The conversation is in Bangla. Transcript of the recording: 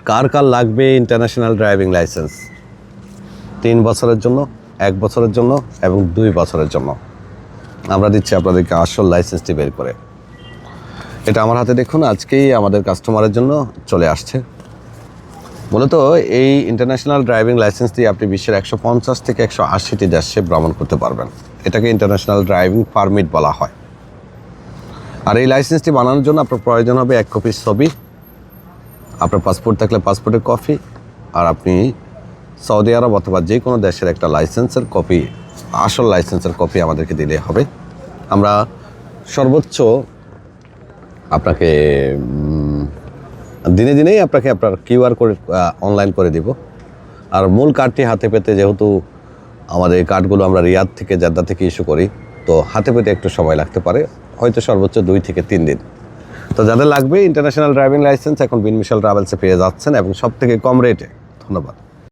কার কার লাগবে ইন্টারন্যাশনাল ড্রাইভিং লাইসেন্স 3 বছরের জন্য, 1 বছরের জন্য এবং 2 বছরের জন্য আমরা দিচ্ছি আপনাদেরকে আসল লাইসেন্সটি বের করে। এটা আমার হাতে দেখুন, আজকেই আমাদের কাস্টমারের জন্য চলে আসছে। মূলত এই ইন্টারন্যাশনাল ড্রাইভিং লাইসেন্স দিয়ে আপনি বিশ্বের 150 থেকে 180টি দেশে ভ্রমণ করতে পারবেন। এটাকে ইন্টারন্যাশনাল ড্রাইভিং পারমিট বলা হয়। আর এই লাইসেন্সটি বানানোর জন্য আপনার প্রয়োজন হবে 1 কপি ছবি, আপনার পাসপোর্ট থাকলে পাসপোর্টের কপি, আর আপনি সৌদি আরব অথবা যে কোনো দেশের একটা লাইসেন্সের কপি, আসল লাইসেন্সের কপি আমাদেরকে দিলে হবে। আমরা সর্বোচ্চ আপনাকে দিনে দিনেই আপনাকে আপনার কিউআর কোড অনলাইন করে দিব। আর মূল কার্ডটি হাতে পেতে, যেহেতু আমাদের এই কার্ডগুলো আমরা রিয়াদ থেকে জেদ্দা থেকে ইস্যু করি, তো হাতে পেতে একটু সময় লাগতে পারে, হয়তো সর্বোচ্চ 2 থেকে 3 দিন। তো যাদের লাগবে ইন্টারন্যাশনাল ড্রাইভিং লাইসেন্স এখন বিন মিশেল ট্রাভেলসে পেয়ে যাচ্ছেন এবং সব থেকে কম রেটে। ধন্যবাদ।